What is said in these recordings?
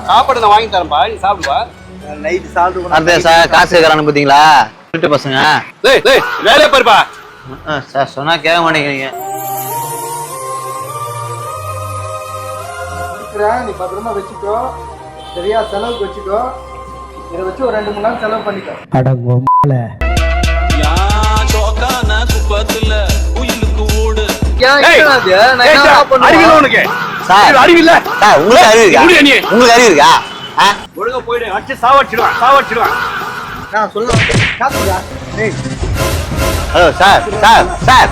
சாப்பாடு நான் வாங்கி தரேன்பா, நீ சாப்பிடுவா. நைட்டு சாப்பிட்டு அதே சார் காசு கேட்கறானு பாத்தீங்களா வீட்டு பசங்க. வேலையை பாருப்பா. சார் சொன்னா கேட்க மாட்டேங்கிறீங்க. நீ பத்திரமா வச்சுக்கோ, சரியா? செலவுக்கு வச்சுக்கோ. இதை வச்சு ஒரு 2-3 நாள் செலவு பண்ணிக்கோ. ஒழுங்கா போயிடு, அடிச்சு சாவடிச்சிடுவான். நான் சொல்லுவேன். Hello sir sir sir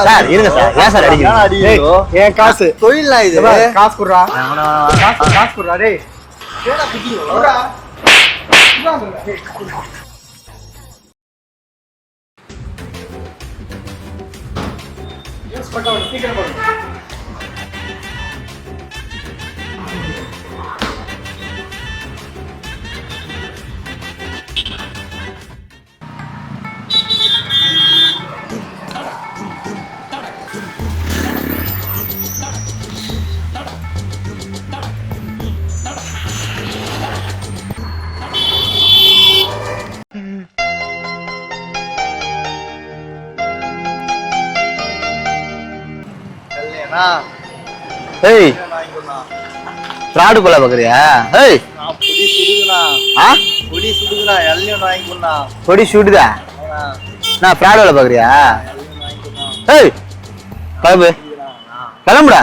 sir இருங்க சார். ஏன் சார் அடிக்கிறீங்க? என் காசு தொழிலா இது. காசு குடுறா, காசு குடுறா. டேய் சீக்கிரம் போடு. ஏய் ஃப்ராடு கொலை பாக்குறியா? ஏய் பொடி சுடுதுண்ணா. பொடி சுடுதுண்ணா. எல்லாம் வாங்கிக்கணும்ண்ணா. பொடி சுடுதா? நான் ஃப்ராடு கொலை பாக்குறியா? ஏய் கிளம்பு, கிளம்புடா.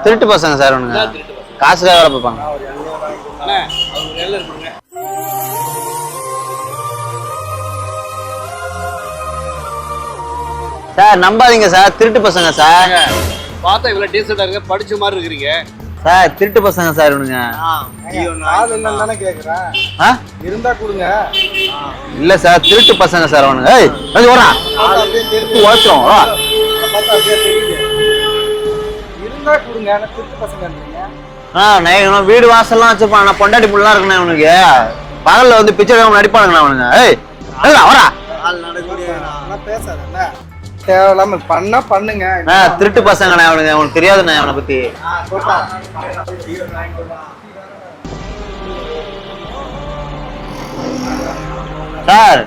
திருட்டு பசங்க சார் ஒண்ணுங்க. காசுக்காக வேலை பார்ப்பாங்க. சார் நம்பாதீங்க சார், திருட்டு பசங்க சார். பார்த்தா இவ்வளவு டீசெண்டா இருக்க, படிச்ச மாதிரி இருக்கிறீங்க சார். திருட்டு பசங்க சார் ஒண்ணுங்க. இருந்தா கொடுங்க. இல்ல சார், திருட்டு பசங்க சார் அவனுங்க. ஏய் வந்து ஓடா, ஓச்சோம். இருந்தா கொடுங்க. திருட்டு பசங்க வீடு வாசல்லாம் வச்சுப்பான். பொண்டாட்டி புள்ளலாம் இருக்குண்ணே அவனுக்கு. பகல்ல வந்து பிச்சை நடிப்பானுங்கண்ணா அவனுங்க. ஏய் வரா பேசாத. தேவையில்லாம பண்ணா பண்ணுங்க. திருட்டு பசங்கண்ணே அவனுங்க. அவனுக்கு தெரியாதுண்ணே அவனை பத்தி. சார்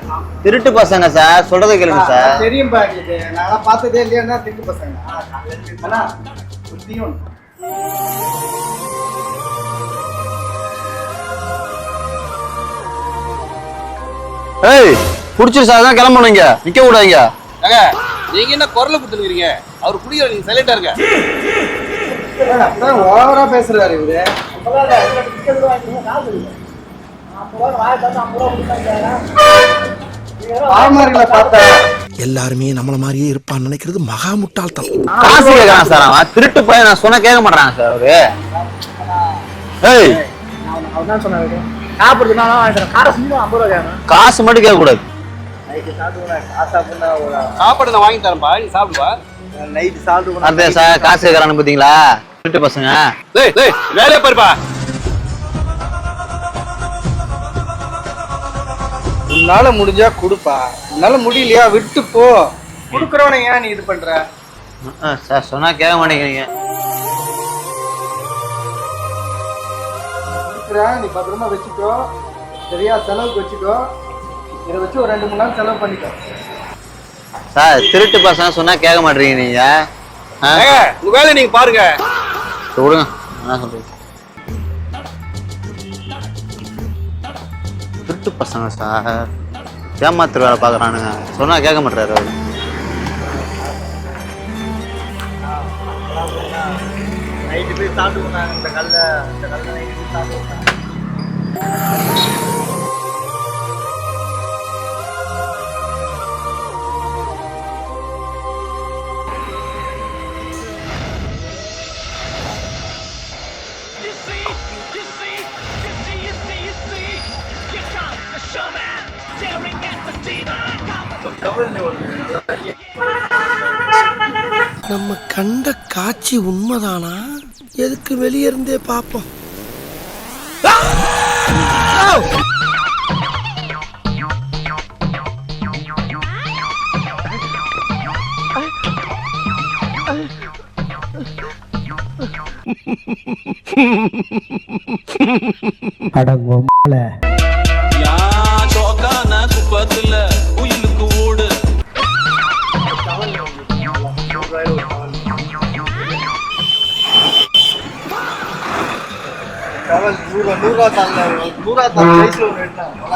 திருட்டு பசங்க சார், சொல்றதை கேளுங்க சார். தெரியும் பாக்கிட்டு, நான் பார்த்ததே இல்லையா திருட்டு பசங்க. ஏய் புடிச்சிரு சார், தான் கிளம்பணுங்க, நிக்க கூடாதுங்க. நீங்க என்ன குரல கொடுத்துருக்கீங்க? அவர் குடிக்கிற, நீங்க சைலண்டா இருங்க. ஓவரா பேசுறாரு இவரு. எல்லாருமே நம்மள மாதிரியே இருப்பான்னு நினைக்கிறது மகா முட்டாள்தனம். காசு கேட்கறான் சார் அவன். திருட்டு பையன், நான் சொன்ன கேட்க மாட்டாங்க சார் அவரு. ஏய் காசு மட்டும் கேட்க கூடாது. சாப்பாடு நான் வாங்கி தரேன்பா, நீ சாப்பிடுவா. நைட்டு சாப்பிட்டு அதே சார் காசு கேட்கறானு பாத்தீங்களா திருட்டு பசங்க. வேலையை பாருப்பா. உன்னால முடிஞ்சா கொடுப்பா, உன்னால முடியலையா விட்டு போ. கொடுக்கறவனை ஏன் நீ இது பண்ற? சார் சொன்னா கேட்க மாட்டேங்கிறீங்க. நீ பத்திரமா வச்சுக்கோ, சரியா? செலவுக்கு வச்சுக்கோ. இதை வச்சு ஒரு 2-3 நாள் செலவு பண்ணிக்கோ. சார் திருட்டு பசங்க சொன்னா கேட்க மாட்டீங்க நீங்க. உங்க வேலையை நீங்க பாருங்க. விடுங்க, என்ன சொல்றீங்க? திருட்டு பசங்க சார், ஏமாத்துற வேலை பாக்குறானுங்க. சொன்னா கேட்க மாட்டாரு அவரு. நைட்டு போய் சாப்பிட்டு இந்த கல்ல நைட்டு போய் சாப்பிட்டு. நம்ம கண்ட காட்சி உண்மைதானா? எதுக்கு வெளியே இருந்தே பாப்போம். குப்பத்துல உயிலுக்கு ஓடு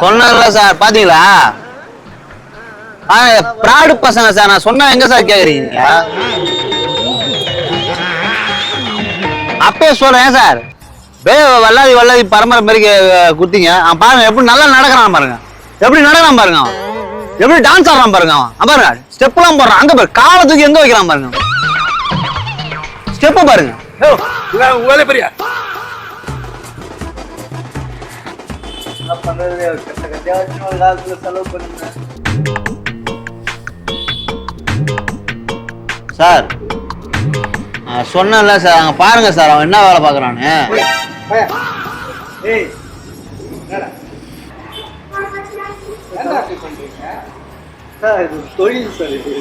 சொன்னார்ல சார் பாத்தீங்களா? பிராடு பசங்க சார். நான் சொன்னா எங்க சார் கேக்குறீங்க? அப்பயே சொல்றேன் சார். வல்லாதி வல்லாதி பரம்பரை மாதிரி குத்திங்க. பாருங்க எப்படி நல்லா நடக்கிறான் பாருங்க. எப்படி நடக்கிறான் பாருங்க. எப்படி டான்ஸ் ஆடுறான் பாருங்க. பாருங்க ஸ்டெப் எல்லாம் போடுறான். அங்க பாரு காலை தூக்கி எங்க வைக்கிறான் பாருங்க. ஸ்டெப் பாருங்க. வேலை பெரிய சார் சொன்னல சார். அங்க பாருங்க சார் அவன் என்ன வேலை பாக்குறான்னு. தொழில் சார் இது.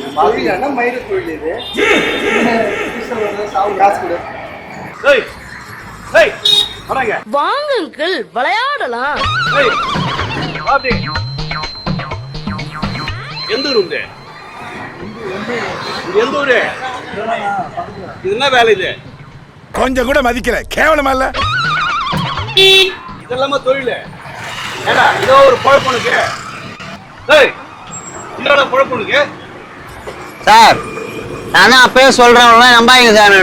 மயிறு தொழில் இது. காசு கொடு. வாங்குங்கள் விளையாடலாம். எந்த ஊரு இது? எந்த ஊரு? இது என்ன வேலை இது? கொஞ்சம் கூட மதிக்கல. கேவலமா இல்ல? இதெல்லாம தொழில். ஏடா இதோ ஒரு பொழப்பனுக்கு. என்னோட பொழப்பனுக்கு சார் நான் அப்பயே சொல்றேன் நம்பாங்க சார்.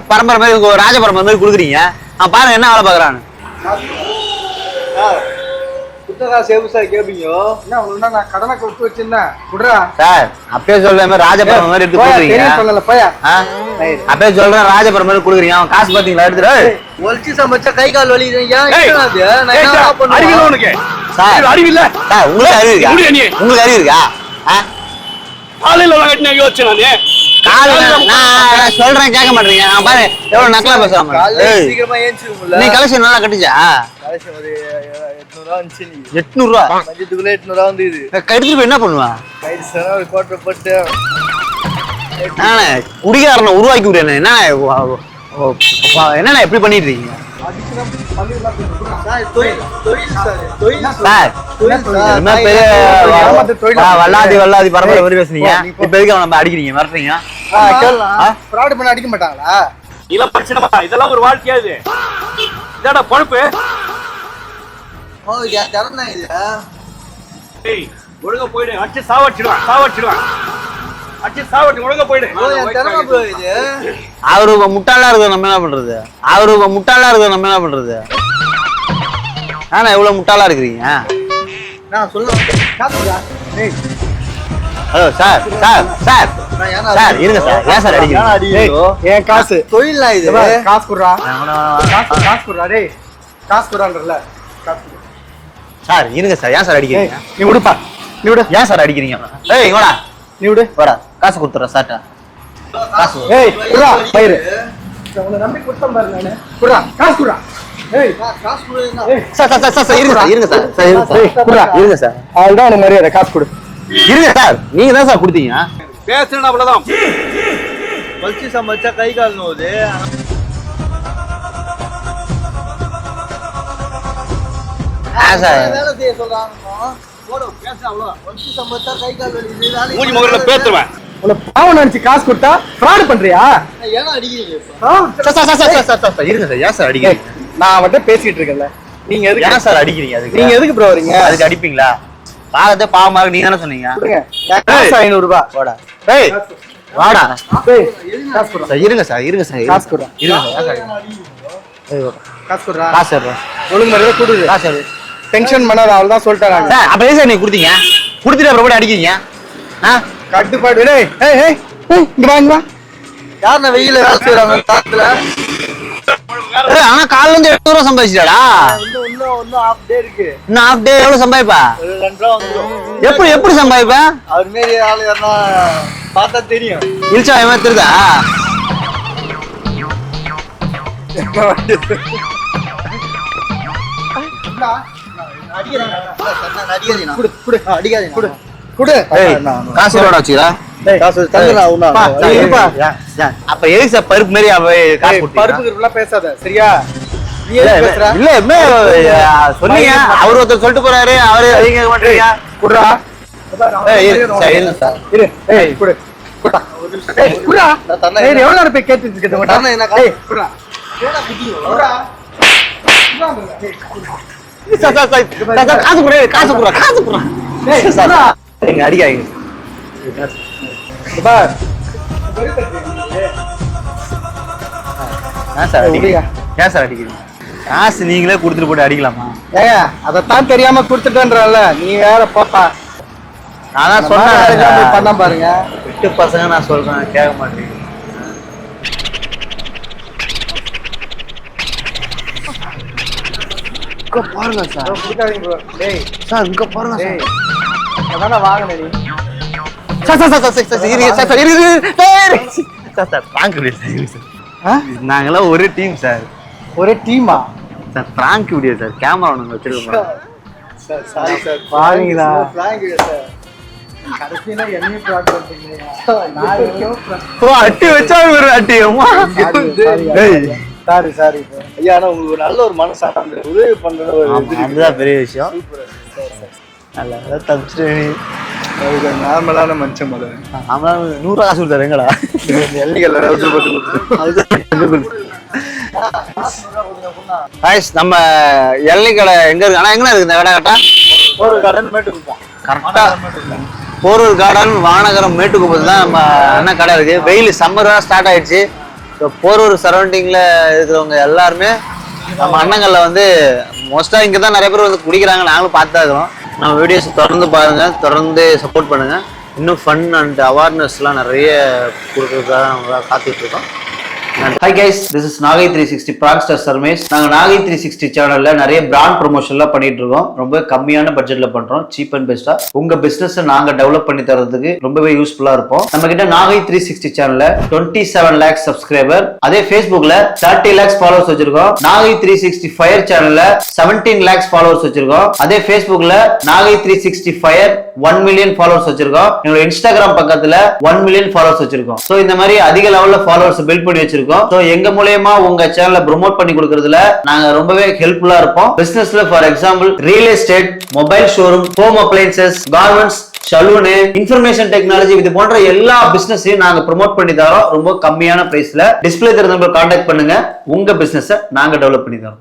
பரம்பரை மாதிரி ராஜ பரம்பரை மாதிரி கொடுக்குறீங்க. பாருங்க என்ன வேலை பாக்குறான்னு. நான் கடனை கொடுத்து வச்சிருந்தேன். சார் அப்பயே சொல்றேன் ராஜ பரம்பரை மாதிரி எடுத்து கொடுக்குறீங்க. அப்பயே சொல்றேன் ராஜ பரம்பரை மாதிரி கொடுக்குறீங்க. அவன் காசு பாத்தீங்களா எடுத்துட்டு ஒலிச்சு சமைச்சா கை கால் வலி. சார் அறிவில்ல சார் உங்களுக்கு அறிவு இருக்கா? உங்களுக்கு அறிவு இருக்கா? காலையில கட்டின யோசிச்சு நானே நான் சொல்றேன் கேட்க மாட்டீங்க. பாரு எவ்வளவு நக்கலா பேசுறாங்க. நீ கலெக்ஷன் நல்லா கட்டுச்சா? 800 ரூபா கட்டிட்டு போய் என்ன பண்ணுவா? குடிகாரனை உருவாக்கி விடுறேன். என்ன எப்படி பண்ணிட்டு இருக்கீங்க வல்லாதி வல்லாதி பரம்பரை மாதிரி பேசுனீங்க. இப்ப எதுக்கு நம்ம அடிக்கிறீங்க மிரட்டுறீங்க? அடிக்க மாட்டாங்களா? இதெல்லாம் பிரச்சனை. இதெல்லாம் ஒரு வாழ்க்கையா? இது இதோட பொழப்பு. ஒழுங்கா போயிடு. அடிச்சு சாவடிச்சிடுவான். அடிச்சு சாவடி ஒழுங்கா போயிடு. அவரு முட்டாளா இருக்கு நம்ம என்ன பண்றது? நம்ம என்ன பண்றது? ஆனா எவ்வளவு முட்டாளா இருக்கிறீங்க? Hello sir sir sir sir இருங்க சார். ஏன் சார் அடிக்கிறீங்க? ஏன் காசு தொழில் இது. காசு குடுறா. காசு குடுறா. டேய் காசு குடுறான்றல. சார் இருங்க சார். ஏன் சார் அடிக்கிறீங்க? நீ விடுப்பா. நீ விடு. ஏன் சார் அடிக்கிறீங்க? ஏய் வாடா. நீ விடு. வாடா காசு கொடுத்துறேன் சார்ட்ட. காசு ஏய் குடுறா பயிரு. உன்னை நம்பி கொடுத்தேன் பாரு நானு. குடுறா காசு குடுறா. ஏய் காசு குடு. சார் சார் சார் இருங்க சார். இருங்க சார். சார் இருங்க சார். குடுறா. இருங்க சார். அவள்தான் உனக்கு மரியாதை. காசு கொடு. இருங்க சார். நீங்க தான் சார் கொடுத்தீங்க. பேசுறேன் அவ்வளவுதான். வச்சு சமைச்சா கை கால் நோவுது. வேலை செய்ய சொல்றாங்க. மூஞ்சி முகர்ல பேத்துருவேன். உன்னை பாவம் நினைச்சு காசு கொடுத்தா ஃப்ராட் பண்றியா? இருங்க சார். ஏன் சார் அடிக்கிறீங்க? நான் வந்து பேசிட்டு இருக்கேன்ல. நீங்க எதுக்கு ஏன் சார் அடிக்கிறீங்க? அதுக்கு நீங்க எதுக்கு ப்ரோ வரீங்க? அதுக்கு அடிப்பீங்களா? பாகத்தை பாவமா நீங்க தானே சொன்னீங்க. 500 ரூபாய். வாடா. ஏய் வாடா. காசு குடுறா. சார் இருங்க சார். இருங்க சார். காசு குடுறா. இருங்க சார். காசு குடுறா. காசு சார். ஒழுங்கு மரியாதை குடுது. காசு சார். டென்ஷன் பண்ணாத. அவள்தான் சொல்லிட்டாங்க. சார் அப்ப சார் நீங்க கொடுத்தீங்க. கொடுத்துட்டு அப்புறம் கூட அடிக்கிறீங்க. கட்டுப்பாடு. டேய் ஏய் ஏய் இங்க வாங்க. யாருன்னா வெயில வேலை செய்றாங்க காத்துல? ஆனா காலைல இருந்து 800 ரூபாய் சம்பாதிச்சிட்டாடா. இன்னும் ஹாஃப் டே இருக்கு. இன்னும் ஹாஃப் டே எவ்வளவு சம்பாதிப்பா? 2 ரூபா வந்துரும். எப்படி சம்பாதிப்பா? அவர் மாரி ஆளு யாரனா பார்த்தா தெரியும். இல்ச்சா ஏமாத்துறதா? காசு எவ்வளவு வச்சுக்கிறா? காசு தந்துடா உன்னா. பா, சார், இருப்பா. சார், அப்ப எதுக்கு சார் பருப்பு மாதிரி காசு ஏய், கொடுத்தீங்க? பருப்பு கிருப்புலாம் பேசாத சரியா? நீ இல்ல, எதுக்கு பேசுற? இல்ல, என்ன, சொன்னீங்க அவர் ஒருத்தர் சொல்லிட்டு போறாரு, அவரு அதிகம் கேட்க மாட்டீங்க. குடுறா. ஏய், இரு, சார், இருங்க சார். இரு. ஏய், குடு. குடுடா. ஏய், குடுடா. ஏய், நீ எவ்வளவு நேரம் போய் கேட்டுட்டு இருக்க மாட்டா? ஏய், குடுடா. குடுடா. சார், சார், சார், சார், காசு குடுறா, காசு குடுறா, காசு குடுறா. ஏய், சார், குடுறா. நீங்க அடிக்காதீங்க. இங்க பார். ஏன் சார் அடிக்கிறீங்க? ஏன் சார் அடிக்கிறீங்க? காசு நீங்களே கொடுத்துட்டு போட்டு அடிக்கலாமா? ஏங்க, அதத்தான் தெரியாம கொடுத்துட்டேன்றல. நீ வேற போப்பா. நான் தான் சொன்னேன் பண்ண சொன்னேன். பாருங்க. விட்டு பசங்க நான் சொல்றேன் கேட்க மாட்டேங்க. இங்க பாருங்க சார். கொடுக்காதீங்க bro. டேய், சார் இங்க பாருங்க சார். டேய். அதானே வாங்குன நீ. Sir sir sir sir sir இருங்க சார் சார் இருங்க sir sir prank video sir இருங்க சார். ஆ? நாங்களாம் ஒரு டீம் சார். ஒரே டீமா? Sir prank video sir. Camera ஒன்று வச்சிருக்கோம். Sir sorry sir. பாருங்கடா. Prank sir. கடைசில என்ன பிராங்க் பண்றீங்க? நான் எவ்வளவு prank- ஓ அட்டி வச்சா ஒரு அட்டி அம்மா. டேய். Sorry sorry. ஐயா ஆனா உங்களுக்கு ஒரு நல்ல ஒரு மனசு அந்த உதவி பண்றது ஒரு ஆமா, அதுதான் பெரிய விஷயம். நல்லா தப்பிச்சிட்டு நார்மலான மனுஷன் முதல்ல. ஆமா 100 ரூபா காசு கொடுத்தாரு எங்கடா? எல்லைகள் நம்ம எல்லை கடை எங்க இருக்கு? ஆனா எங்க இருக்கு இந்த கடை கரெக்டா? ஒரு கடன் மேட்டு கொடுப்போம். கரெக்டா போரூர் கார்டன் வானகரம் மேட்டுக்குப்பத்தில் தான் நம்ம என்ன கடை இருக்கு. வெயில் சம்மர் ஸ்டார்ட் ஆயிடுச்சு. ஸோ போரூர் சரௌண்டிங்ல இருக்கிறவங்க எல்லாருமே நம்ம அண்ணங்கள்ல வந்து மோஸ்டா இங்க தான் நிறைய பேர் வந்து குடிக்கிறாங்க. நாங்களும் பார்த்து தான் இருக்கிறோம். நம்ம வீடியோஸ் தொடர்ந்து பாருங்க, தொடர்ந்து சப்போர்ட் பண்ணுங்க. இன்னும் ஃபன் அண்ட் அவேர்னஸ்லாம் நிறைய கொடுக்கறதுக்காக நம்ம காத்துட்டு இருக்கோம். Hi guys, this is Nagai 360 prankster Sarmesh. நாங்கள் நாகை 360 சேனல்ல நிறைய பிராண்ட் ப்ரொமோஷன்லாம் பண்ணிட்டு இருக்கோம். ரொம்ப கம்மியான பட்ஜெட்ல பண்றோம், சீப் அண்ட் பெஸ்டா. உங்க பிசினஸ் நாங்க டெவலப் பண்ணி தரதுக்கு ரொம்பவே யூஸ்ஃபுல்லா இருப்போம். நம்ம கிட்ட நாகை 360 சேனல்ல 27 lakhs சப்ஸ்கிரைபர், அதே Facebookல 30 lakhs ஃபாலோவர்ஸ் வச்சிருக்கோம். நாகை 360 ஃபயர் சேனல்ல 17 lakhs ஃபாலோவர்ஸ் வச்சிருக்கோம். அதே Facebookல நாகை 360 ஃபயர் 1 million ஃபாலோவர்ஸ் வச்சிருக்கோம். எங்களோட இன்ஸ்டாகிராம் பக்கத்துல 1 million ஃபாலோவர்ஸ் வச்சிருக்கோம். சோ இந்த மாதிரி அதிக லெவல்ல ஃபாலோவர்ஸ் பில்ட் பண்ணி வச்சிருக்கோம். சோ எங்க மூலமா உங்க சேனலை ப்ரோமோட் பண்ணி கொடுக்கறதுல நாங்க ரொம்பவே ஹெல்ப்ஃபுல்லா இருப்போம். பிசினஸ்ல for example real estate, mobile showroom, home appliances, garments, saloon, information technology, இது போன்ற எல்லா பிசினஸையும் நாங்க ப்ரோமோட் பண்ணி தரோம் ரொம்ப கம்மியான பிரைஸ்ல. டிஸ்பிளே தெரிஞ்சவங்க கான்டாக்ட் பண்ணுங்க, உங்க பிசினஸை நாங்க டெவலப் பண்ணி தரோம்.